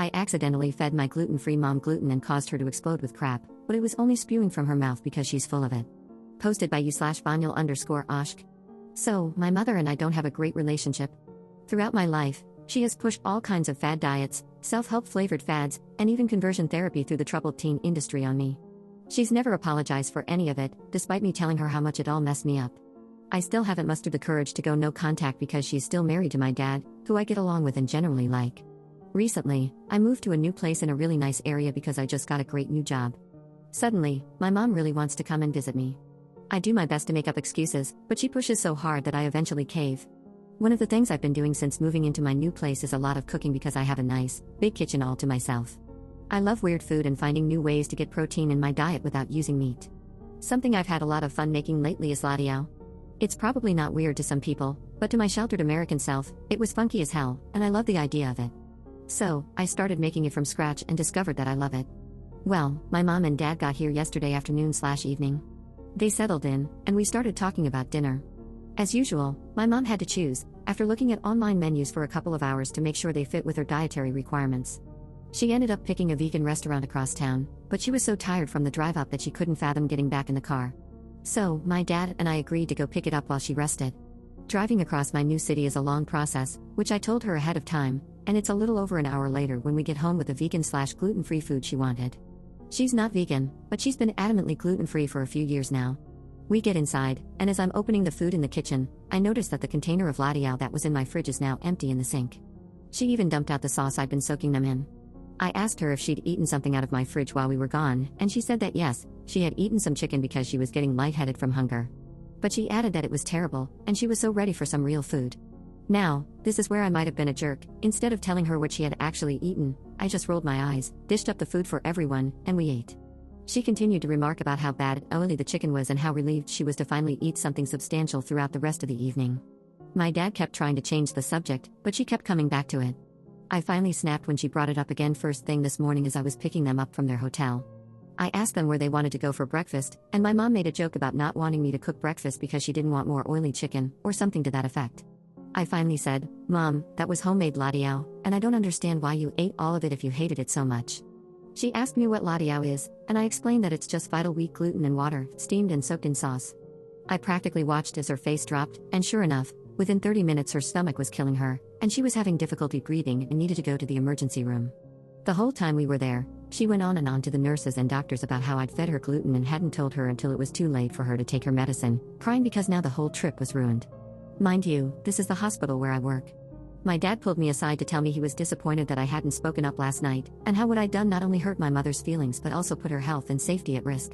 I accidentally fed my gluten-free mom gluten and caused her to explode with crap, but it was only spewing from her mouth because she's full of it. Posted by u/Vanyal_Oshk. So, my mother and I don't have a great relationship. Throughout my life, she has pushed all kinds of fad diets, self-help flavored fads, and even conversion therapy through the troubled teen industry on me. She's never apologized for any of it, despite me telling her how much it all messed me up. I still haven't mustered the courage to go no contact because she's still married to my dad, who I get along with and generally like. Recently, I moved to a new place in a really nice area because I just got a great new job. Suddenly, my mom really wants to come and visit me. I do my best to make up excuses, but she pushes so hard that I eventually cave. One of the things I've been doing since moving into my new place is a lot of cooking because I have a nice, big kitchen all to myself. I love weird food and finding new ways to get protein in my diet without using meat. Something I've had a lot of fun making lately is ladiao. It's probably not weird to some people, but to my sheltered American self, it was funky as hell, and I love the idea of it. So, I started making it from scratch and discovered that I love it. Well, my mom and dad got here yesterday afternoon/evening. They settled in, and we started talking about dinner. As usual, my mom had to choose, after looking at online menus for a couple of hours to make sure they fit with her dietary requirements. She ended up picking a vegan restaurant across town, but she was so tired from the drive up that she couldn't fathom getting back in the car. So, my dad and I agreed to go pick it up while she rested. Driving across my new city is a long process, which I told her ahead of time, and it's a little over an hour later when we get home with the vegan/gluten-free food she wanted. She's not vegan, but she's been adamantly gluten-free for a few years now. We get inside, and as I'm opening the food in the kitchen, I notice that the container of ladiao that was in my fridge is now empty in the sink. She even dumped out the sauce I'd been soaking them in. I asked her if she'd eaten something out of my fridge while we were gone, and she said that yes, she had eaten some chicken because she was getting lightheaded from hunger. But she added that it was terrible, and she was so ready for some real food. Now, this is where I might have been a jerk. Instead of telling her what she had actually eaten, I just rolled my eyes, dished up the food for everyone, and we ate. She continued to remark about how bad and oily the chicken was and how relieved she was to finally eat something substantial throughout the rest of the evening. My dad kept trying to change the subject, but she kept coming back to it. I finally snapped when she brought it up again first thing this morning as I was picking them up from their hotel. I asked them where they wanted to go for breakfast, and my mom made a joke about not wanting me to cook breakfast because she didn't want more oily chicken, or something to that effect. I finally said, "Mom, that was homemade ladiao, and I don't understand why you ate all of it if you hated it so much." She asked me what ladiao is, and I explained that it's just vital wheat gluten and water, steamed and soaked in sauce. I practically watched as her face dropped, and sure enough, within 30 minutes her stomach was killing her, and she was having difficulty breathing and needed to go to the emergency room. The whole time we were there, she went on and on to the nurses and doctors about how I'd fed her gluten and hadn't told her until it was too late for her to take her medicine, crying because now the whole trip was ruined. Mind you, this is the hospital where I work. My dad pulled me aside to tell me he was disappointed that I hadn't spoken up last night, and how what I'd done not only hurt my mother's feelings but also put her health and safety at risk.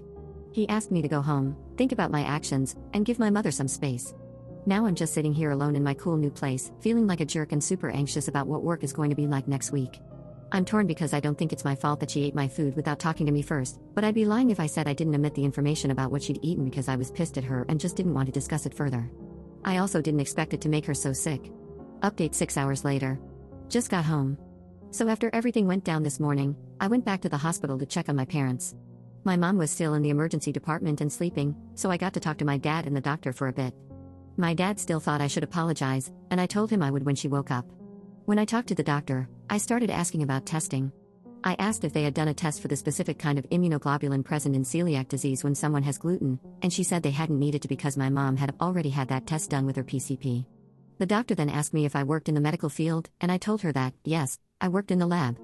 He asked me to go home, think about my actions, and give my mother some space. Now I'm just sitting here alone in my cool new place, feeling like a jerk and super anxious about what work is going to be like next week. I'm torn because I don't think it's my fault that she ate my food without talking to me first, but I'd be lying if I said I didn't omit the information about what she'd eaten because I was pissed at her and just didn't want to discuss it further. I also didn't expect it to make her so sick. Update 6 hours later. Just got home. So after everything went down this morning, I went back to the hospital to check on my parents. My mom was still in the emergency department and sleeping, so I got to talk to my dad and the doctor for a bit. My dad still thought I should apologize, and I told him I would when she woke up. When I talked to the doctor, I started asking about testing. I asked if they had done a test for the specific kind of immunoglobulin present in celiac disease when someone has gluten, and she said they hadn't needed to because my mom had already had that test done with her PCP. The doctor then asked me if I worked in the medical field, and I told her that, yes, I worked in the lab.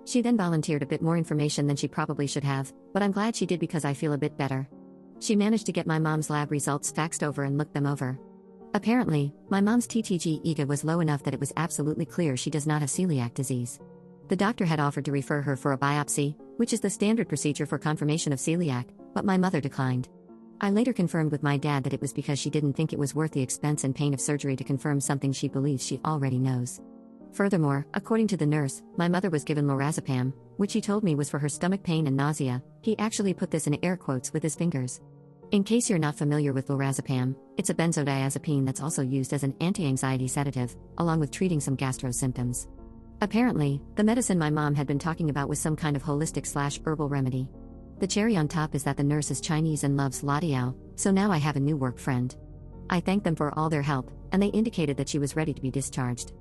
She then volunteered a bit more information than she probably should have, but I'm glad she did because I feel a bit better. She managed to get my mom's lab results faxed over and looked them over. Apparently, my mom's TTG-EGA was low enough that it was absolutely clear she does not have celiac disease. The doctor had offered to refer her for a biopsy, which is the standard procedure for confirmation of celiac, but my mother declined. I later confirmed with my dad that it was because she didn't think it was worth the expense and pain of surgery to confirm something she believes she already knows. Furthermore, according to the nurse, my mother was given lorazepam, which he told me was for her stomach pain and nausea. He actually put this in air quotes with his fingers. In case you're not familiar with lorazepam, it's a benzodiazepine that's also used as an anti-anxiety sedative, along with treating some gastro symptoms. Apparently, the medicine my mom had been talking about was some kind of holistic/herbal remedy. The cherry on top is that the nurse is Chinese and loves ladiao, so now I have a new work friend. I thanked them for all their help, and they indicated that she was ready to be discharged.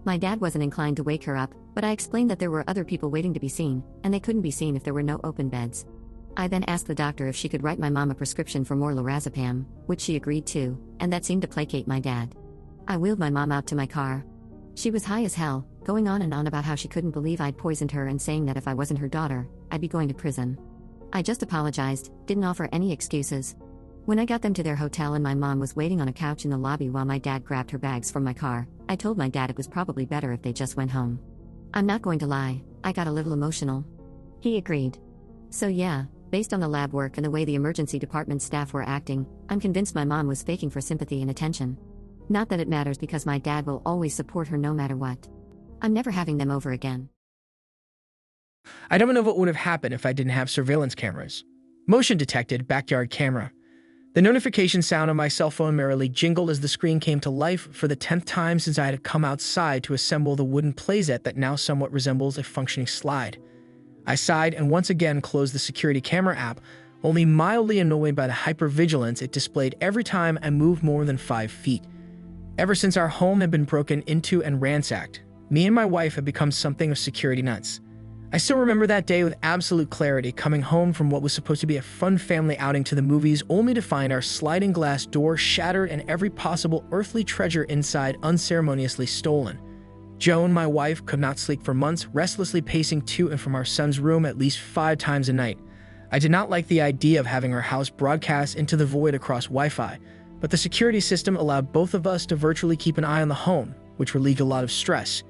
My dad wasn't inclined to wake her up, but I explained that there were other people waiting to be seen, and they couldn't be seen if there were no open beds. I then asked the doctor if she could write my mom a prescription for more lorazepam, which she agreed to, and that seemed to placate my dad. I wheeled my mom out to my car. She was high as hell, going on and on about how she couldn't believe I'd poisoned her and saying that if I wasn't her daughter, I'd be going to prison. I just apologized, didn't offer any excuses. When I got them to their hotel and my mom was waiting on a couch in the lobby while my dad grabbed her bags from my car, I told my dad it was probably better if they just went home. I'm not going to lie, I got a little emotional. He agreed. So yeah, based on the lab work and the way the emergency department staff were acting, I'm convinced my mom was faking for sympathy and attention. Not that it matters because my dad will always support her no matter what. I'm never having them over again. I don't know what would have happened if I didn't have surveillance cameras. Motion detected backyard camera. The notification sound on my cell phone merrily jingled as the screen came to life for the 10th time since I had come outside to assemble the wooden playset that now somewhat resembles a functioning slide. I sighed and once again closed the security camera app, only mildly annoyed by the hypervigilance it displayed every time I moved more than 5 feet. Ever since our home had been broken into and ransacked, me and my wife had become something of security nuts. I still remember that day with absolute clarity, coming home from what was supposed to be a fun family outing to the movies, only to find our sliding glass door shattered and every possible earthly treasure inside unceremoniously stolen. Joan, my wife, could not sleep for months, restlessly pacing to and from our son's room at least 5 times a night. I did not like the idea of having our house broadcast into the void across Wi-Fi, but the security system allowed both of us to virtually keep an eye on the home, which relieved a lot of stress.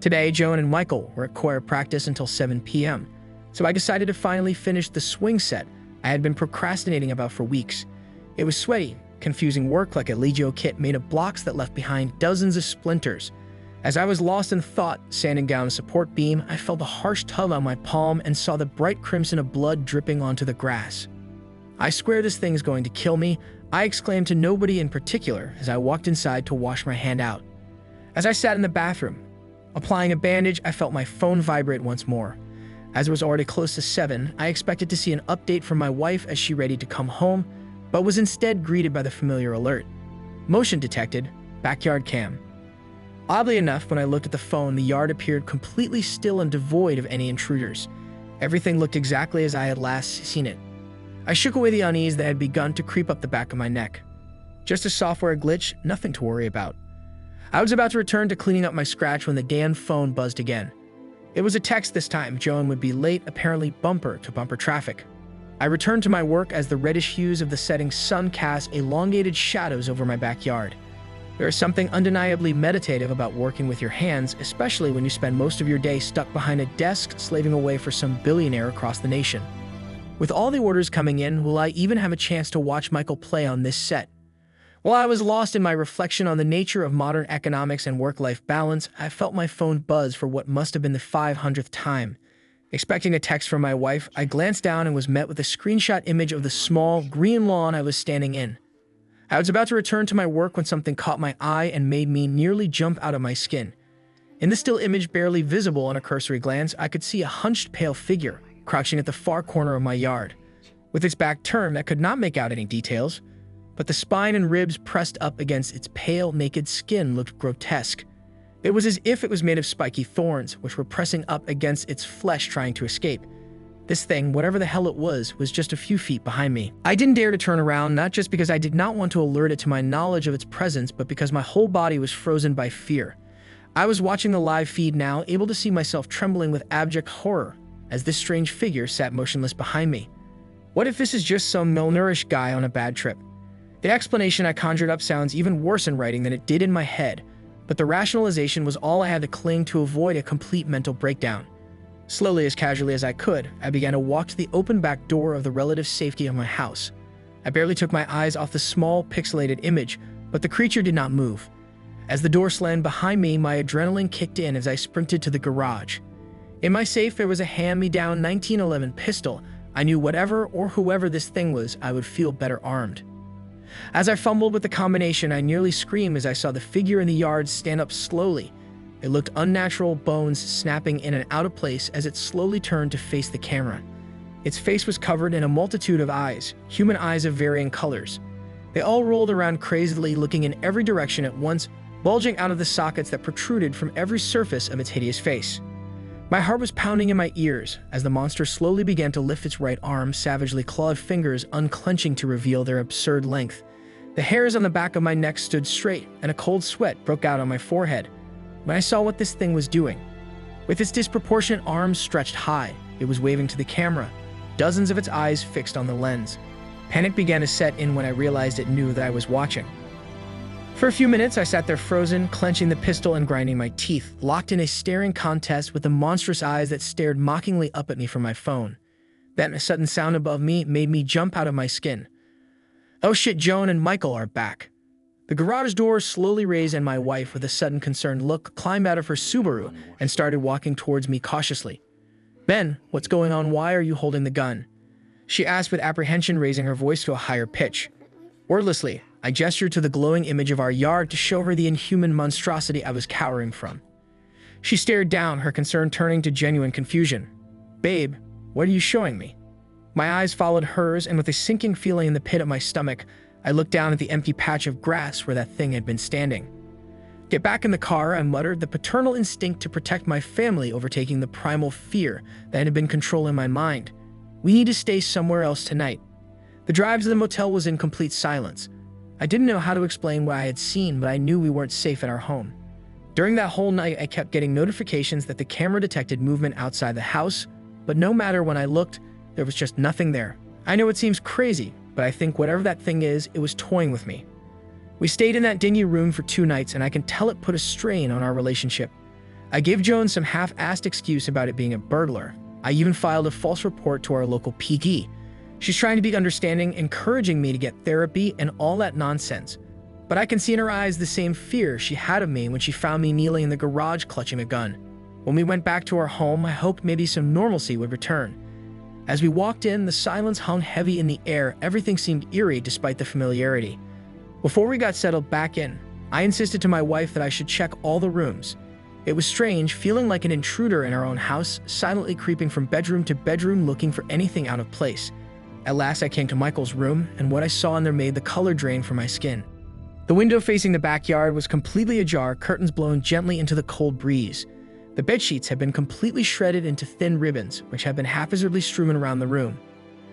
Today, Joan and Michael were at choir practice until 7 p.m., so I decided to finally finish the swing set I had been procrastinating about for weeks. It was sweaty, confusing work like a Legio kit made of blocks that left behind dozens of splinters. As I was lost in thought, sanding down a support beam, I felt a harsh tug on my palm and saw the bright crimson of blood dripping onto the grass. "I swear this thing's going to kill me," I exclaimed to nobody in particular as I walked inside to wash my hand out. As I sat in the bathroom, applying a bandage, I felt my phone vibrate once more. As it was already close to 7, I expected to see an update from my wife as she readied to come home, but was instead greeted by the familiar alert. Motion detected, backyard cam. Oddly enough, when I looked at the phone, the yard appeared completely still and devoid of any intruders. Everything looked exactly as I had last seen it. I shook away the unease that had begun to creep up the back of my neck. Just a software glitch, nothing to worry about. I was about to return to cleaning up my scratch when the damn phone buzzed again. It was a text this time. Joan would be late, apparently bumper-to-bumper traffic. I returned to my work as the reddish hues of the setting sun cast elongated shadows over my backyard. There is something undeniably meditative about working with your hands, especially when you spend most of your day stuck behind a desk slaving away for some billionaire across the nation. With all the orders coming in, will I even have a chance to watch Michael play on this set? While I was lost in my reflection on the nature of modern economics and work-life balance, I felt my phone buzz for what must have been the 500th time. Expecting a text from my wife, I glanced down and was met with a screenshot image of the small, green lawn I was standing in. I was about to return to my work when something caught my eye and made me nearly jump out of my skin. In the still image barely visible on a cursory glance, I could see a hunched, pale figure crouching at the far corner of my yard. With its back turned, I could not make out any details, but the spine and ribs pressed up against its pale, naked skin looked grotesque. It was as if it was made of spiky thorns, which were pressing up against its flesh trying to escape. This thing, whatever the hell it was just a few feet behind me. I didn't dare to turn around, not just because I did not want to alert it to my knowledge of its presence, but because my whole body was frozen by fear. I was watching the live feed now, able to see myself trembling with abject horror as this strange figure sat motionless behind me. What if this is just some malnourished guy on a bad trip? The explanation I conjured up sounds even worse in writing than it did in my head, but the rationalization was all I had to cling to avoid a complete mental breakdown. Slowly, as casually as I could, I began to walk to the open back door of the relative safety of my house. I barely took my eyes off the small, pixelated image, but the creature did not move. As the door slammed behind me, my adrenaline kicked in as I sprinted to the garage. In my safe, there was a hand-me-down 1911 pistol. I knew whatever or whoever this thing was, I would feel better armed. As I fumbled with the combination, I nearly screamed as I saw the figure in the yard stand up slowly. It looked unnatural, bones snapping in and out of place as it slowly turned to face the camera. Its face was covered in a multitude of eyes, human eyes of varying colors. They all rolled around crazily, looking in every direction at once, bulging out of the sockets that protruded from every surface of its hideous face. My heart was pounding in my ears as the monster slowly began to lift its right arm, savagely clawed fingers unclenching to reveal their absurd length. The hairs on the back of my neck stood straight, and a cold sweat broke out on my forehead when I saw what this thing was doing. With its disproportionate arms stretched high, it was waving to the camera, dozens of its eyes fixed on the lens. Panic began to set in when I realized it knew that I was watching. For a few minutes, I sat there frozen, clenching the pistol and grinding my teeth, locked in a staring contest with the monstrous eyes that stared mockingly up at me from my phone. Then a sudden sound above me made me jump out of my skin. Oh shit, Joan and Michael are back. The garage door slowly raised and my wife, with a sudden concerned look, climbed out of her Subaru and started walking towards me cautiously. Ben, what's going on? Why are you holding the gun? She asked with apprehension, raising her voice to a higher pitch. Wordlessly, I gestured to the glowing image of our yard to show her the inhuman monstrosity I was cowering from. She stared down, her concern turning to genuine confusion. Babe, what are you showing me? My eyes followed hers, and with a sinking feeling in the pit of my stomach, I looked down at the empty patch of grass where that thing had been standing. Get back in the car, I muttered, the paternal instinct to protect my family overtaking the primal fear that had been controlling my mind. We need to stay somewhere else tonight. The drive to the motel was in complete silence. I didn't know how to explain what I had seen, but I knew we weren't safe at our home. During that whole night, I kept getting notifications that the camera detected movement outside the house, but no matter when I looked, there was just nothing there. I know it seems crazy, but I think whatever that thing is, it was toying with me. We stayed in that dingy room for 2 nights, and I can tell it put a strain on our relationship. I gave Joan some half-assed excuse about it being a burglar. I even filed a false report to our local PD. She's trying to be understanding, encouraging me to get therapy and all that nonsense. But I can see in her eyes the same fear she had of me when she found me kneeling in the garage clutching a gun. When we went back to our home, I hoped maybe some normalcy would return. As we walked in, the silence hung heavy in the air. Everything seemed eerie despite the familiarity. Before we got settled back in, I insisted to my wife that I should check all the rooms. It was strange, feeling like an intruder in our own house, silently creeping from bedroom to bedroom looking for anything out of place. At last, I came to Michael's room, and what I saw in there made the color drain from my skin. The window facing the backyard was completely ajar, curtains blown gently into the cold breeze. The bedsheets had been completely shredded into thin ribbons, which had been haphazardly strewn around the room.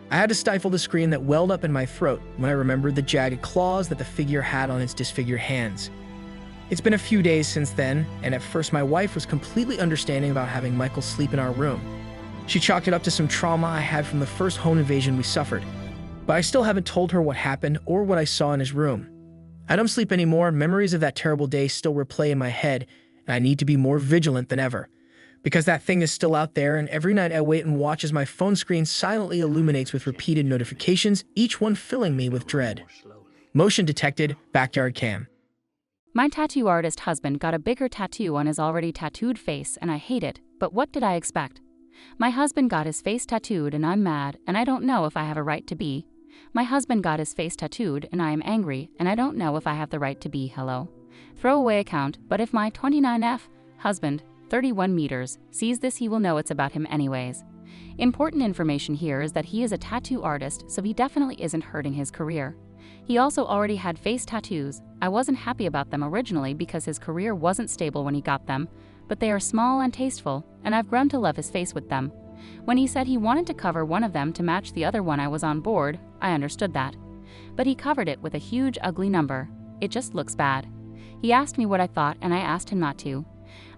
I had to stifle the scream that welled up in my throat when I remembered the jagged claws that the figure had on its disfigured hands. It's been a few days since then, and at first my wife was completely understanding about having Michael sleep in our room. She chalked it up to some trauma I had from the first home invasion we suffered. But I still haven't told her what happened or what I saw in his room. I don't sleep anymore, memories of that terrible day still replay in my head, and I need to be more vigilant than ever. Because that thing is still out there, and every night I wait and watch as my phone screen silently illuminates with repeated notifications, each one filling me with dread. Motion detected, backyard cam. My tattoo artist husband got a bigger tattoo on his already tattooed face, and I hate it, but what did I expect? My husband got his face tattooed, and I'm mad, and I don't know if I have a right to be. My husband got his face tattooed, and I am angry, and I don't know if I have the right to be. Hello. Throwaway account, but if my 29F husband, 31 meters, sees this, he will know it's about him anyways. Important information here is that he is a tattoo artist, so he definitely isn't hurting his career. He also already had face tattoos. I wasn't happy about them originally because his career wasn't stable when he got them, but they are small and tasteful, and I've grown to love his face with them. When he said he wanted to cover one of them to match the other one, I was on board. I understood that. But he covered it with a huge, ugly number. It just looks bad. He asked me what I thought, and I asked him not to.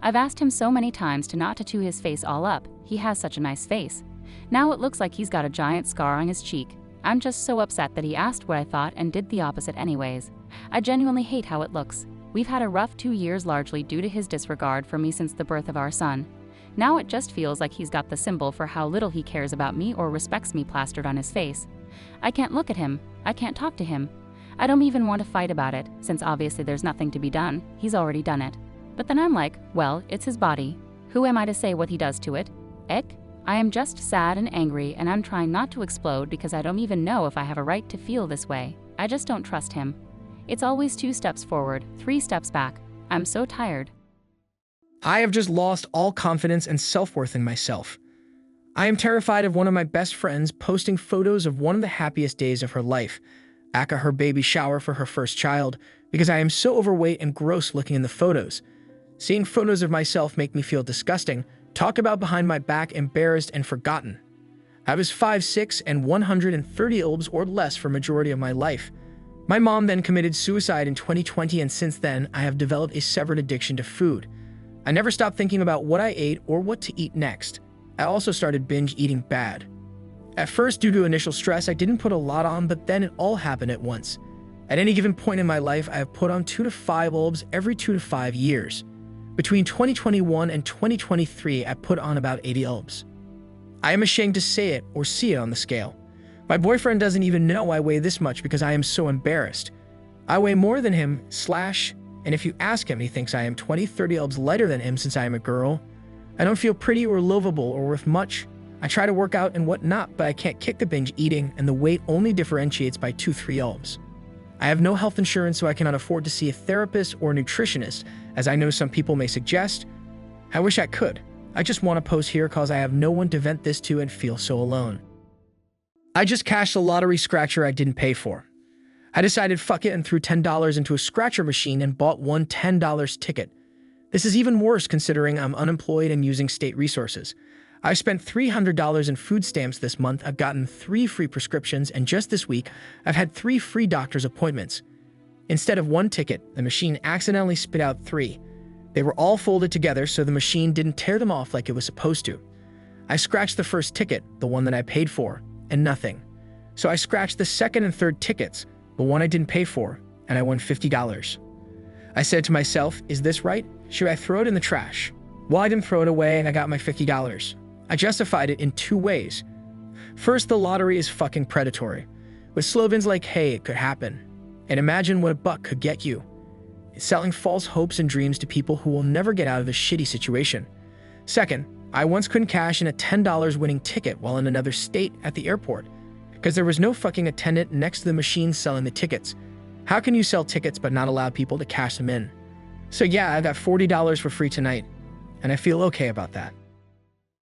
I've asked him so many times to not tattoo his face all up. He has such a nice face. Now it looks like he's got a giant scar on his cheek. I'm just so upset that he asked what I thought and did the opposite anyways. I genuinely hate how it looks. We've had a rough 2 years largely due to his disregard for me since the birth of our son. Now it just feels like he's got the symbol for how little he cares about me or respects me plastered on his face. I can't look at him. I can't talk to him. I don't even want to fight about it, since obviously there's nothing to be done. He's already done it. But then I'm like, well, it's his body. Who am I to say what he does to it? Eck? I am just sad and angry, and I'm trying not to explode because I don't even know if I have a right to feel this way. I just don't trust him. It's always 2 steps forward, 3 steps back. I'm so tired. I have just lost all confidence and self-worth in myself. I am terrified of one of my best friends posting photos of one of the happiest days of her life, aka her baby shower for her first child, because I am so overweight and gross looking in the photos. Seeing photos of myself make me feel disgusting, talk about behind my back, embarrassed and forgotten. I was 5'6" and 130 ilbs or less for majority of my life. My mom then committed suicide in 2020, and since then, I have developed a severed addiction to food. I never stopped thinking about what I ate or what to eat next. I also started binge eating bad. At first, due to initial stress, I didn't put a lot on, but then it all happened at once. At any given point in my life, I have put on 2 to 5 ilbs every 2 to 5 years. Between 2021 and 2023, I put on about 80 ilbs. I am ashamed to say it or see it on the scale. My boyfriend doesn't even know I weigh this much because I am so embarrassed. I weigh more than him, and if you ask him, he thinks I am 20-30 ilbs lighter than him since I am a girl. I don't feel pretty or lovable or worth much. I try to work out and whatnot, but I can't kick the binge eating, and the weight only differentiates by 2-3 ilbs. I have no health insurance, so I cannot afford to see a therapist or a nutritionist, as I know some people may suggest. I wish I could. I just want to post here cause I have no one to vent this to and feel so alone. I just cashed a lottery scratcher I didn't pay for. I decided fuck it and threw $10 into a scratcher machine and bought one $10 ticket. This is even worse considering I'm unemployed and using state resources. I've spent $300 in food stamps this month, I've gotten 3 free prescriptions, and just this week, I've had 3 free doctor's appointments. Instead of 1 ticket, the machine accidentally spit out 3. They were all folded together, so the machine didn't tear them off like it was supposed to. I scratched the first ticket, the one that I paid for, and nothing. So I scratched the second and third tickets, the one I didn't pay for, and I won $50. I said to myself, is this right? Should I throw it in the trash? Well, I didn't throw it away and I got my $50. I justified it in 2 ways. First, the lottery is fucking predatory, with slogans like, hey, it could happen, and imagine what a buck could get you. It's selling false hopes and dreams to people who will never get out of a shitty situation. Second, I once couldn't cash in a $10 winning ticket while in another state at the airport, because there was no fucking attendant next to the machine selling the tickets. How can you sell tickets but not allow people to cash them in? So yeah, I got $40 for free tonight, and I feel okay about that.